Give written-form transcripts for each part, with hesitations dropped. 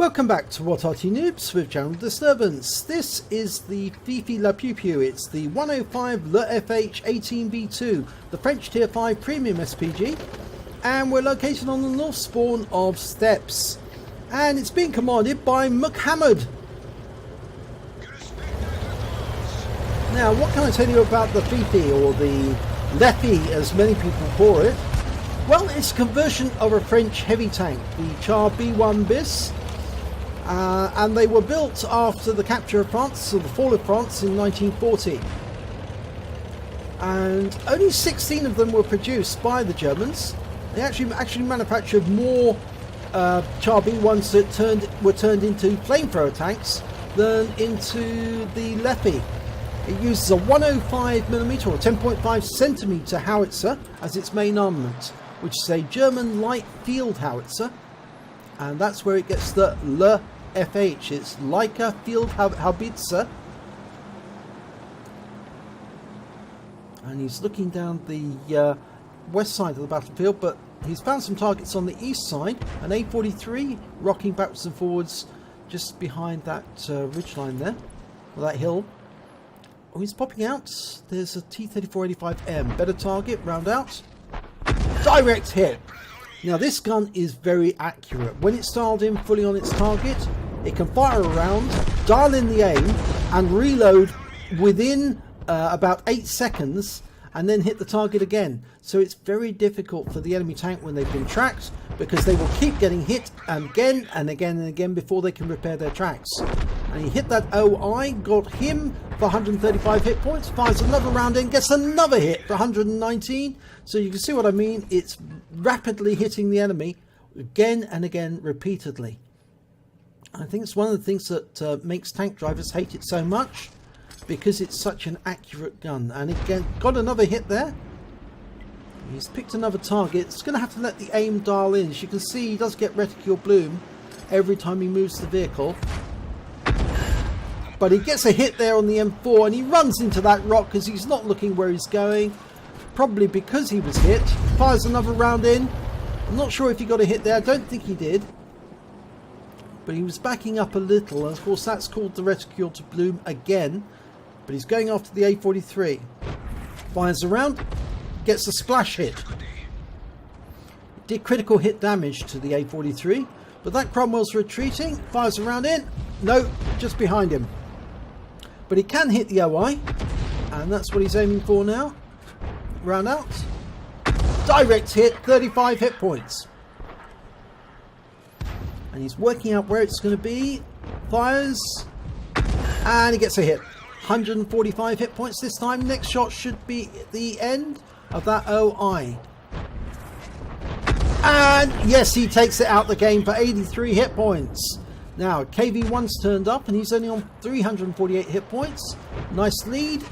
Welcome back to What Arty Noobs with Channel Disturbance. This is the Fifi La Pew Pew. It's the 105 leFH18B2, the French Tier 5 Premium SPG, and we're located on the north spawn of Steppes, and it's being commanded by MCHammereD. Now, what can I tell you about the Fifi, or the leFH as many people call it? Well, it's a conversion of a French heavy tank, the Char B1 bis. And they were built after the capture of France, or the fall of France in 1940. And only 16 of them were produced by the Germans. They actually manufactured more Char B1s that were turned into flamethrower tanks than into the leFH. It uses a 105mm or 10.5cm howitzer as its main armament, which is a German light field howitzer. And that's where it gets the leFH. It's Leica Field Haubitze. And he's looking down the west side of the battlefield, but he's found some targets on the east side. An A43 rocking backwards and forwards just behind that ridgeline there, or that hill. Oh, he's popping out. There's a T-3485M. Better target, round out. Direct hit. Now this gun is very accurate. When it's dialed in fully on its target, it can fire a round, dial in the aim, and reload within about 8 seconds, and then hit the target again. So it's very difficult for the enemy tank when they've been tracked, because they will keep getting hit again and again and again before they can repair their tracks. And he hit that OI, got him for 135 hit points, fires another round in, gets another hit for 119. So you can see what I mean. It's rapidly hitting the enemy again and again repeatedly. I think it's one of the things that makes tank drivers hate it so much, because it's such an accurate gun. And again, got another hit there. He's picked another target. It's going to have to let the aim dial in. As you can see, he does get reticule bloom every time he moves the vehicle. But he gets a hit there on the M4, and he runs into that rock because he's not looking where he's going. Probably because he was hit. Fires another round in. I'm not sure if he got a hit there. I don't think he did. But he was backing up a little, and of course that's called the reticule to bloom again. But he's going after the A43. Fires around, gets a splash hit. Did critical hit damage to the A43, but that Cromwell's retreating. Fires around in. No, just behind him. But he can hit the OI, and that's what he's aiming for now. Round out. Direct hit, 35 hit points. And he's working out where it's going to be. Fires. And he gets a hit. 145 hit points this time. Next shot should be at the end of that OI. And yes, he takes it out the game for 83 hit points. Now, KV1's turned up, and he's only on 348 hit points. Nice lead.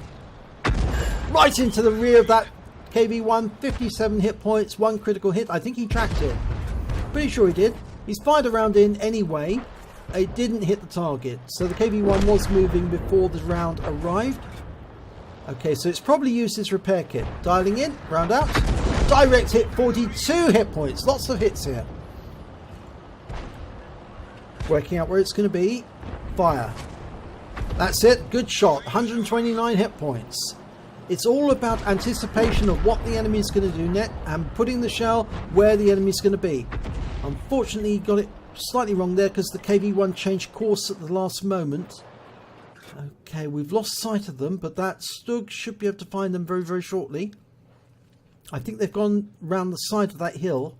Right into the rear of that KV1. 57 hit points, 1 critical hit. I think he tracked it. Pretty sure he did. He's fired a round in anyway. It didn't hit the target. So the KV1 was moving before the round arrived. Okay, so it's probably used his repair kit. Dialing in, round out. Direct hit, 42 hit points. Lots of hits here. Working out where it's going to be. Fire. That's it. Good shot. 129 hit points. It's all about anticipation of what the enemy is going to do next and putting the shell where the enemy is going to be. Unfortunately, he got it slightly wrong there because the KV1 changed course at the last moment. Okay, we've lost sight of them, but that Stug should be able to find them very, very shortly. I think they've gone round the side of that hill.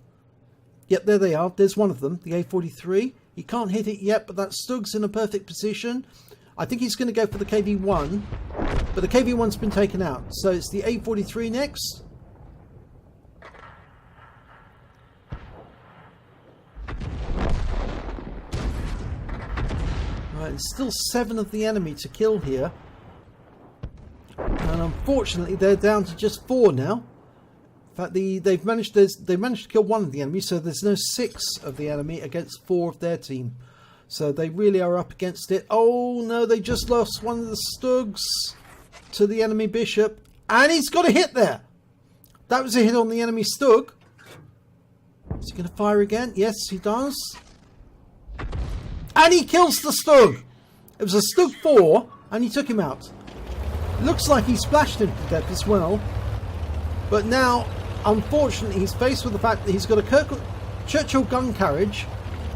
Yep, there they are. There's one of them, the A43. He can't hit it yet, but that Stug's in a perfect position. I think he's going to go for the KV1, but the KV1's been taken out. So it's the A43 next. Right, there's still 7 of the enemy to kill here. And unfortunately, they're down to just 4 now. In fact, they've managed to kill 1 of the enemy, so there's no 6 of the enemy against 4 of their team. So they really are up against it. Oh no, they just lost one of the Stugs to the enemy Bishop, and he's got a hit there. That was a hit on the enemy Stug. Is he going to fire again? Yes, he does. And he kills the Stug. It was a Stug 4, and he took him out. Looks like he splashed him to death as well. But now, unfortunately, he's faced with the fact that he's got a Churchill gun carriage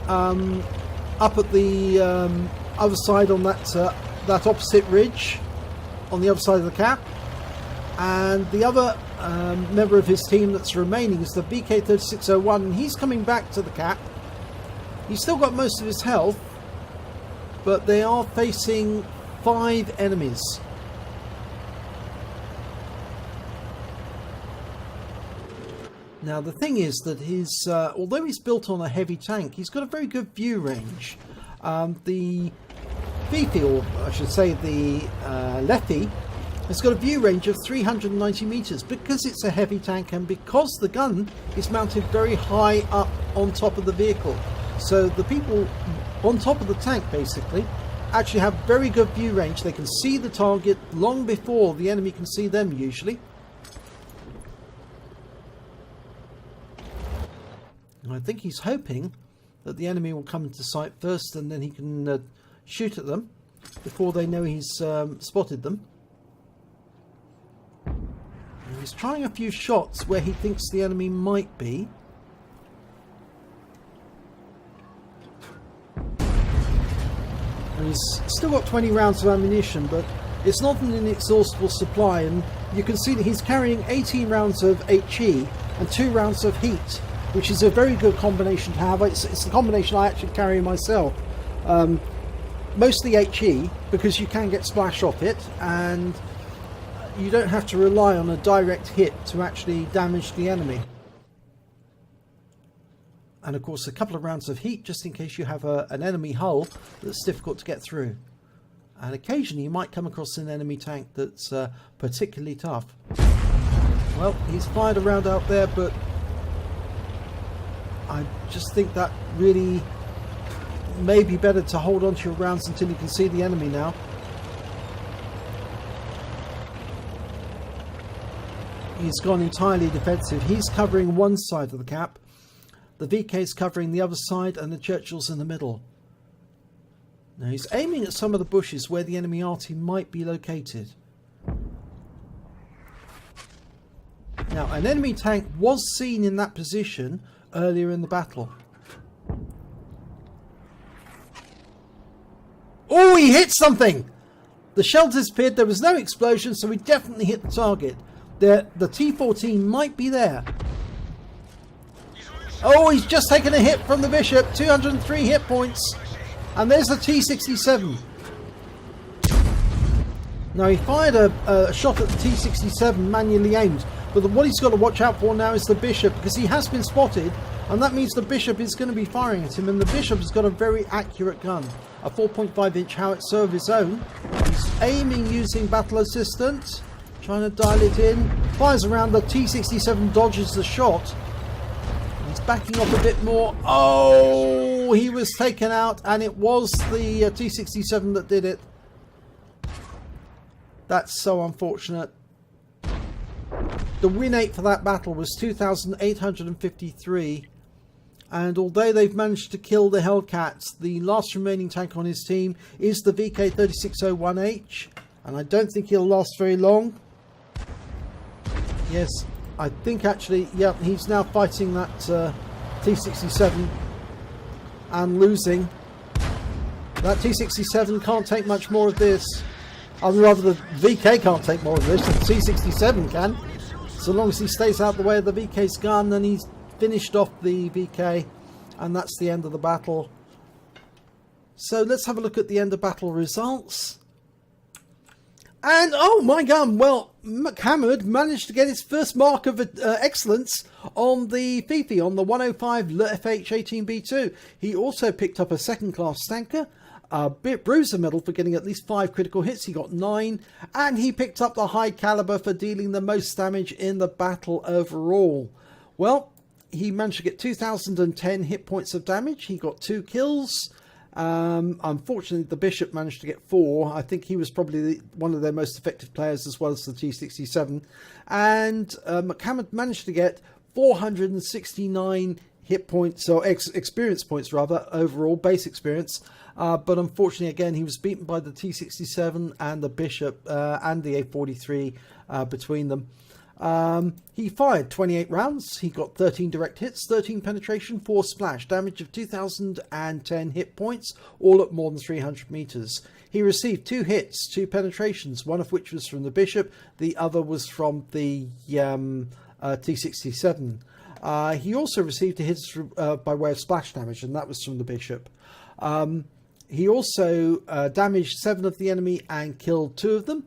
up at the other side on that opposite ridge, on the other side of the cap. And the other member of his team that's remaining is the VK3601, and he's coming back to the cap. He's still got most of his health, but they are facing 5 enemies. Now the thing is that his, although he's built on a heavy tank, he's got a very good view range. The Fifi, or I should say the leFH, has got a view range of 390 meters because it's a heavy tank and because the gun is mounted very high up on top of the vehicle. So the people on top of the tank basically actually have very good view range. They can see the target long before the enemy can see them usually. And I think he's hoping that the enemy will come into sight first and then he can shoot at them before they know he's spotted them. And he's trying a few shots where he thinks the enemy might be. And he's still got 20 rounds of ammunition, but it's not an inexhaustible supply, and you can see that he's carrying 18 rounds of HE and 2 rounds of heat, which is a very good combination to have. It's the combination I actually carry myself. Mostly HE, because you can get splash off it, and you don't have to rely on a direct hit to actually damage the enemy. And of course a couple of rounds of heat just in case you have an enemy hull that's difficult to get through. And occasionally you might come across an enemy tank that's particularly tough. Well, he's fired a round out there, but I just think that really may be better to hold on to your rounds until you can see the enemy now. He's gone entirely defensive. He's covering one side of the cap. The VK's covering the other side and the Churchill's in the middle. Now he's aiming at some of the bushes where the enemy Arty might be located. Now an enemy tank was seen in that position earlier in the battle. Oh, he hit something! The shell disappeared, there was no explosion, so he definitely hit the target. The T-14 might be there. Oh, he's just taken a hit from the Bishop. 203 hit points. And there's the T-67. Now he fired a shot at the T-67 manually aimed. But what he's got to watch out for now is the Bishop, because he has been spotted. And that means the Bishop is going to be firing at him. And the Bishop has got a very accurate gun. A 4.5-inch howitzer of his own. He's aiming using battle assistant. Trying to dial it in. Fires around. The T-67 dodges the shot. He's backing off a bit more. Oh, he was taken out, and it was the T-67 that did it. That's so unfortunate. The win rate for that battle was 2,853. And although they've managed to kill the Hellcats, the last remaining tank on his team is the VK3601H. And I don't think he'll last very long. Yes, I think actually, yeah, he's now fighting that T-67 and losing. That T-67 can't take much more of this. Rather, the VK can't take more of this. The T-67 can. So long as he stays out the way of the VK's gun, then he's finished off the VK, and that's the end of the battle. So let's have a look at the end of battle results. And oh my god, well, MCHammereD managed to get his first mark of excellence on the Fifi, on the 105 leFH18B2. He also picked up a second class stanker, a bruiser medal for getting at least 5 critical hits. He got 9, and he picked up the High Calibre for dealing the most damage in the battle overall. Well, he managed to get 2,010 hit points of damage. He got 2 kills. Unfortunately, the Bishop managed to get 4. I think he was probably one of their most effective players, as well as the T-67. And MCHammereD managed to get 469 hit points, or experience points rather, overall base experience. But unfortunately, again, he was beaten by the T67 and the Bishop and the A43 between them. He fired 28 rounds. He got 13 direct hits, 13 penetration, 4 splash, damage of 2010 hit points, all at more than 300 meters. He received 2 hits, 2 penetrations, one of which was from the Bishop, the other was from the T67. He also received a hit by way of splash damage, and that was from the Bishop. He also damaged 7 of the enemy and killed 2 of them.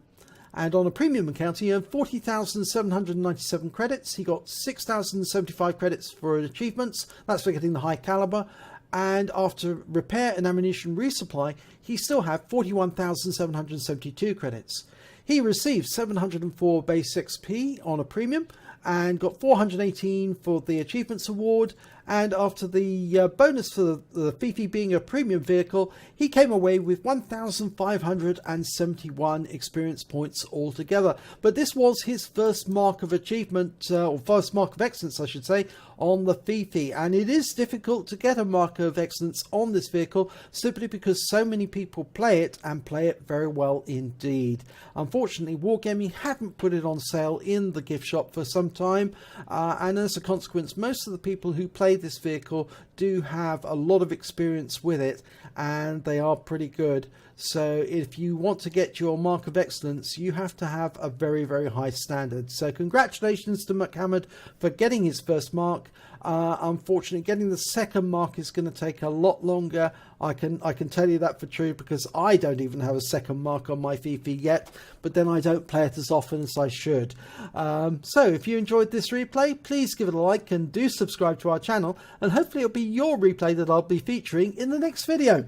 And on a premium account, he earned 40,797 credits. He got 6,075 credits for achievements. That's for getting the High Calibre. And after repair and ammunition resupply, he still had 41,772 credits. He received 704 base XP on a premium and got 418 for the Achievements Award. And after the bonus for the Fifi being a premium vehicle, he came away with 1,571 experience points altogether. But this was his first mark of achievement, or first mark of excellence, I should say, on the Fifi. And it is difficult to get a mark of excellence on this vehicle, simply because so many people play it, and play it very well indeed. Unfortunately, Wargaming haven't put it on sale in the gift shop for some time, and as a consequence, most of the people who play this vehicle do have a lot of experience with it, and they are pretty good. So if you want to get your mark of excellence, you have to have a very, very high standard. So congratulations to MCHammereD for getting his first mark. Unfortunately, getting the second mark is going to take a lot longer. I can tell you that for true, because I don't even have a second mark on my Fifi yet, but then I don't play it as often as I should. So if you enjoyed this replay, please give it a like and do subscribe to our channel, and hopefully it'll be your replay that I'll be featuring in the next video.